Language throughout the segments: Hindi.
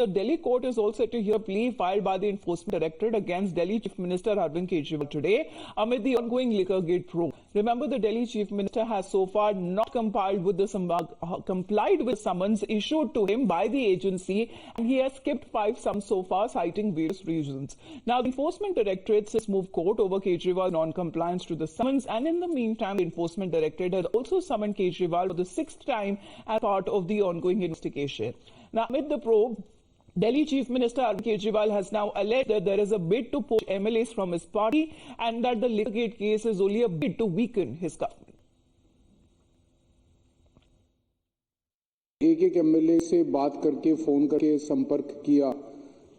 The Delhi court is also set to hear a plea filed by the Enforcement Directorate against Delhi Chief Minister Arvind Kejriwal today amid the ongoing Liquorgate probe. Remember, the Delhi Chief Minister has so far not complied with the summons issued to him by the agency, and he has skipped 5 summons so far, citing various reasons. Now, the Enforcement Directorate has moved court over Kejriwal's non-compliance to the summons, and in the meantime, the Enforcement Directorate has also summoned Kejriwal for the 6th time as part of the ongoing investigation. Now, amid the probe, Delhi Chief Minister Arvind Kejriwal has now alleged that there is a bid to poach MLAs from his party and that the Liquorgate case is only a bid to weaken his government. एक एमएलए से बात करके फोन करके संपर्क किया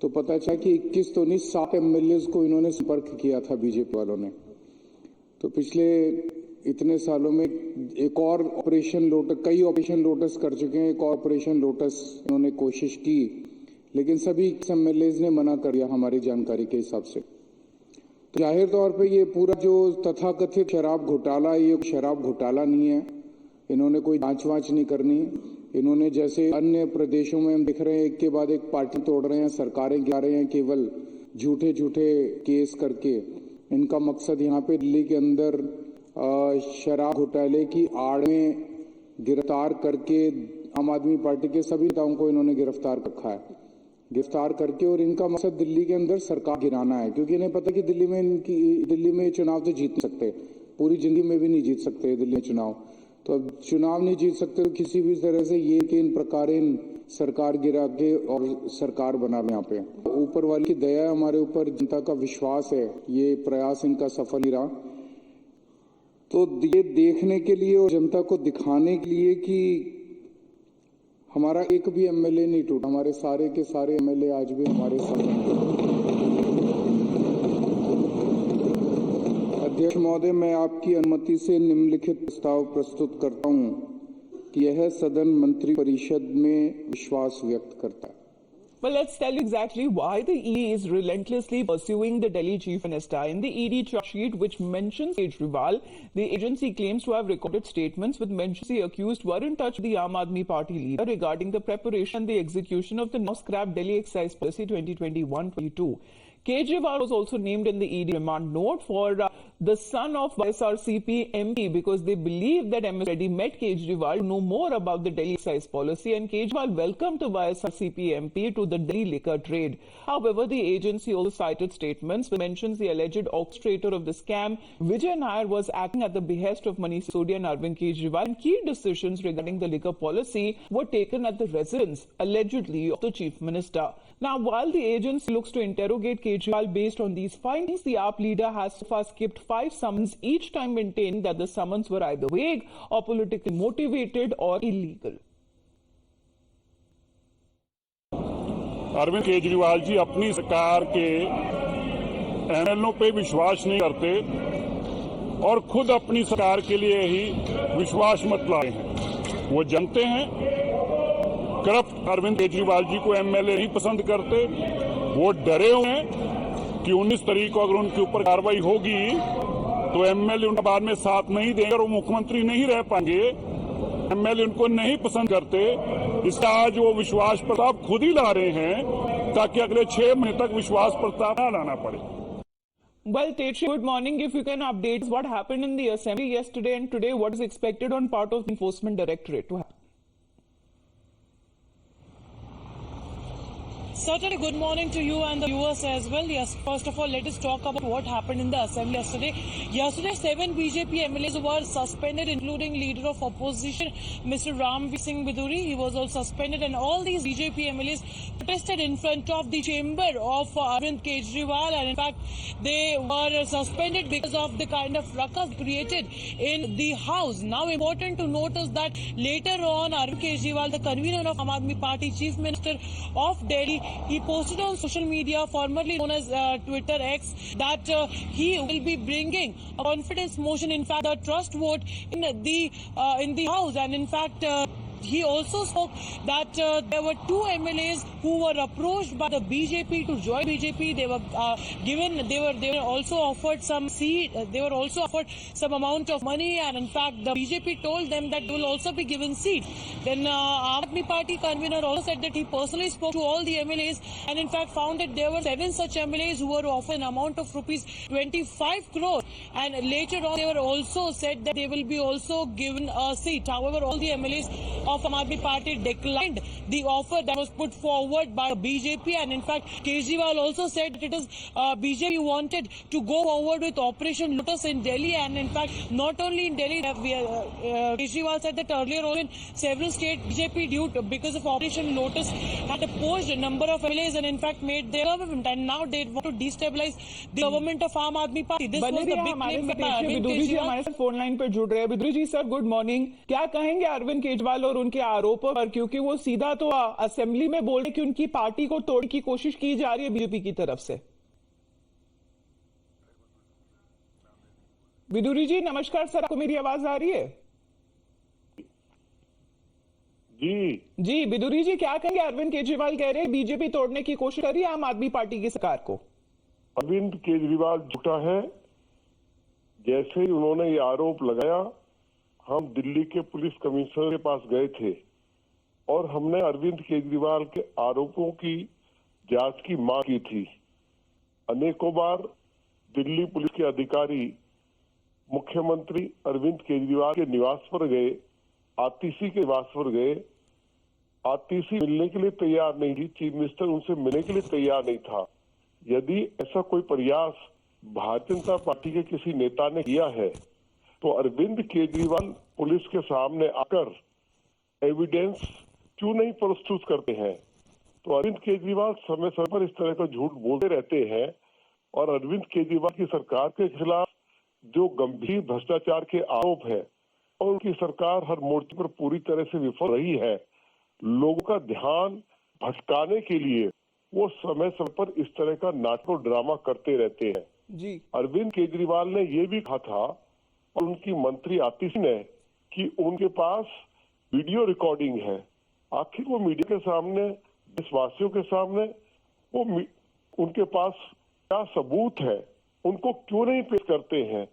तो पता चला कि 21 तो नहीं 7 एमएलए को इन्होंने संपर्क किया था बीजेपी वालों ने। तो पिछले इतने सालों में एक और ऑपरेशन लोटस, कई ऑपरेशन लोटस कर चुके हैं, एक और ऑपरेशन लोटस इन्होंने कोशिश की, लेकिन सभी एमएलए ने मना कर दिया हमारी जानकारी के हिसाब से। तो जाहिर तौर पे ये पूरा जो तथाकथित शराब घोटाला, ये शराब घोटाला नहीं है। इन्होंने कोई जांच वांच नहीं करनी। इन्होंने जैसे अन्य प्रदेशों में हम दिख रहे हैं, एक के बाद एक पार्टी तोड़ रहे हैं, सरकारें गिरा रहे हैं केवल झूठे झूठे केस करके। इनका मकसद यहाँ पे दिल्ली के अंदर शराब घोटाले की आड़ में गिरफ्तार करके आम आदमी पार्टी के सभी नेताओं को इन्होंने गिरफ्तार रखा है, गिरफ्तार करके, और इनका मकसद दिल्ली के अंदर सरकार गिराना है, क्योंकि इन्हें पता है कि दिल्ली में चुनाव तो जीत नहीं सकते, पूरी जिंदगी में भी नहीं जीत सकते दिल्ली में चुनाव। तो अब चुनाव नहीं जीत सकते तो किसी भी तरह से ये कि इन प्रकार इन सरकार गिरा के और सरकार बना ले। यहाँ पे ऊपर वाली की दया हमारे ऊपर, जनता का विश्वास है, ये प्रयास इनका सफल ही रहा। तो ये देखने के लिए और जनता को दिखाने के लिए कि हमारा एक भी एमएलए नहीं टूटा, हमारे सारे के सारे एमएलए आज भी हमारे साथ हैं। अध्यक्ष महोदय, मैं आपकी अनुमति से निम्नलिखित प्रस्ताव प्रस्तुत करता हूं कि यह सदन मंत्री परिषद में विश्वास व्यक्त करता है। Well, let's tell you exactly why the ED is relentlessly pursuing the Delhi Chief Minister. In the ED charge sheet, which mentions Kejriwal, the agency claims to have recorded statements with mentions the accused were in touch with the Aam Aadmi Party leader regarding the preparation and the execution of the now-scrapped Delhi Excise Policy 2021-22. Kejriwal was also named in the ED remand note for the son of YSRCP MP because they believe that MS Reddy met Kejriwal to know more about the Delhi excise policy, and Kejriwal welcomed the YSRCP MP to the Delhi liquor trade. However, the agency also cited statements which mentions the alleged orchestrator of the scam, Vijay Nair, was acting at the behest of Manish Sisodia and Arvind Kejriwal, and key decisions regarding the liquor policy were taken at the residence, allegedly, of the Chief Minister. Now, while the agency looks to interrogate Kejriwal based on these findings, the AAP leader has so far skipped 5 summons, each time maintaining that the summons were either vague or politically motivated or illegal. Arvind Kejriwal ji अपनी सरकार के एमएलओ पे विश्वास नहीं करते और खुद अपनी सरकार के लिए ही विश्वास मत लाए हैं। वो जानते हैं करप्ट अरविंद केजरीवाल जी को एमएलए नहीं पसंद करते। वो डरे हुए हैं कि 19 तारीख को अगर उनके ऊपर कार्रवाई होगी तो एमएलए उनका बाद में साथ नहीं देंगे और वो मुख्यमंत्री नहीं रह पाएंगे। एमएलए उनको नहीं पसंद करते, इसका आज वो विश्वास प्रस्ताव खुद ही ला रहे हैं ताकि अगले 6 महीने तक विश्वास प्रस्ताव न लाना पड़े। Well, Tetri, good morning. If you can update what happened in the assembly yesterday and today, what is expected on part of the Enforcement Directorate to happen? Certainly, good morning to you and the viewers as well. Yes, first of all, let us talk about what happened in the assembly yesterday. Yesterday, 7 BJP MLAs were suspended, including leader of opposition, Mr. Ramveer Singh Biduri. He was also suspended, and all these BJP MLAs protested in front of the chamber of Arvind Kejriwal, and in fact, they were suspended because of the kind of ruckus created in the house. Now, important to notice that later on, Arvind Kejriwal, the convener of Aam Aadmi Party, Chief Minister of Delhi, he posted on social media, formerly known as Twitter X, that he will be bringing a confidence motion, in fact, a trust vote in the House, and in fact, he also spoke that there were two MLAs who were approached by the BJP to join BJP. They were they were also offered some seat. They were also offered some amount of money, and in fact, the BJP told them that they will also be given seats. Then Aam Aadmi Party convener also said that he personally spoke to all the MLAs, and in fact found that there were 7 such MLAs who were offered an amount of rupees 25 crore, and later on they were also said that they will be also given a seat. However, all the MLAs of Aam Aadmi Party declined the offer that was put forward by BJP, and in fact Kejriwal also said that it is BJP wanted to go forward with Operation Lotus in Delhi, and in fact not only in Delhi, Kejriwal said that earlier on in several states BJP because of Operation Lotus had opposed a number of MLAs and in fact made their government, and now they want to destabilize the government of Aam Aadmi Party. This was the big claim from Arvind Kejriwal. हमारे साथ फोन लाइन पर जुड़ रहे हैं Viduri ji. Sir good morning. क्या कहेंगे अरविंद केजरीवाल और उनके आरोपों पर, क्योंकि वो सीधा तो असेंबली में बोल रहे कि उनकी पार्टी को तोड़ने की कोशिश की जा रही है बीजेपी की तरफ से। विदुरी जी नमस्कार सर, आपको मेरी आवाज आ रही है? जी विदुरी जी क्या कहेंगे? अरविंद केजरीवाल कह रहे हैं बीजेपी तोड़ने की कोशिश कर रही है आम आदमी पार्टी की सरकार को। अरविंद केजरीवाल झूठा है। जैसे ही उन्होंने ये आरोप लगाया, हम दिल्ली के पुलिस कमिश्नर के पास गए थे और हमने अरविंद केजरीवाल के आरोपों की जांच की मांग की थी। अनेकों बार दिल्ली पुलिस के अधिकारी मुख्यमंत्री अरविंद केजरीवाल के निवास पर गए, आतिशी के निवास पर गए। आतिशी मिलने के लिए तैयार नहीं थी, चीफ मिनिस्टर उनसे मिलने के लिए तैयार नहीं था। यदि ऐसा कोई प्रयास भारतीय जनता पार्टी के किसी नेता ने किया है तो अरविंद केजरीवाल पुलिस के सामने आकर एविडेंस क्यों नहीं प्रस्तुत करते हैं? तो अरविंद केजरीवाल समय समय पर इस तरह का झूठ बोलते रहते हैं और अरविंद केजरीवाल की सरकार के खिलाफ जो गंभीर भ्रष्टाचार के आरोप है और उनकी सरकार हर मोर्चे पर पूरी तरह से विफल रही है, लोगों का ध्यान भटकाने के लिए वो समय समय पर इस तरह का नाटक और ड्रामा करते रहते हैं। जी अरविंद केजरीवाल ने ये भी कहा था और उनकी मंत्री आतिशी ने कि उनके पास वीडियो रिकॉर्डिंग है। आखिर वो मीडिया के सामने, देशवासियों के सामने वो उनके पास क्या सबूत है, उनको क्यों नहीं पेश करते हैं?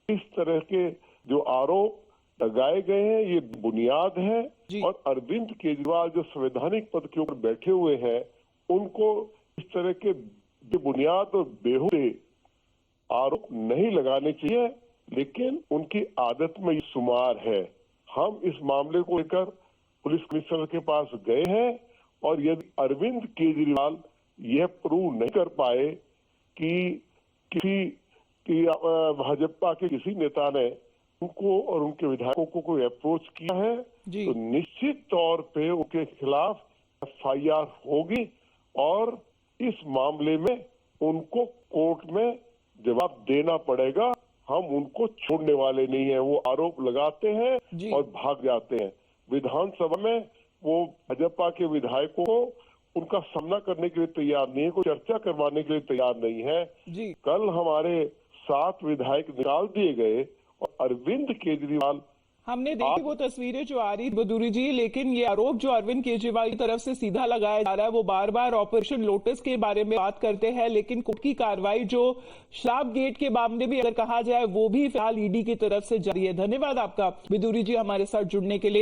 इस तरह के जो आरोप लगाए गए हैं ये बुनियाद है और अरविंद केजरीवाल जो संवैधानिक पद के ऊपर बैठे हुए हैं उनको इस तरह के बुनियाद और बेहुदे आरोप नहीं लगाने चाहिए, लेकिन उनकी आदत में ये शुमार है। हम इस मामले को लेकर पुलिस कमिश्नर के पास गए हैं और यदि अरविंद केजरीवाल यह प्रूव नहीं कर पाए कि भाजपा के किसी नेता ने उनको और उनके विधायकों को कोई अप्रोच किया है तो निश्चित तौर पे उनके खिलाफ FIR होगी और इस मामले में उनको कोर्ट में जवाब देना पड़ेगा। हम उनको छोड़ने वाले नहीं है। वो आरोप लगाते हैं और भाग जाते हैं। विधानसभा में वो भाजपा के विधायकों को उनका सामना करने के लिए तैयार नहीं है, कोई चर्चा करवाने के लिए तैयार नहीं है। कल हमारे 7 विधायक निकाल दिए गए और अरविंद केजरीवाल, हमने देखी वो तस्वीरें जो आ रही विदुरी जी, लेकिन ये आरोप जो अरविंद केजरीवाल की तरफ से सीधा लगाया जा रहा है वो बार बार ऑपरेशन लोटस के बारे में बात करते हैं, लेकिन कोर्ट की कार्रवाई जो शराब गेट के मामले भी अगर कहा जाए वो भी फिलहाल ईडी की तरफ से जारी है। धन्यवाद आपका विदुरी जी हमारे साथ जुड़ने के लिए।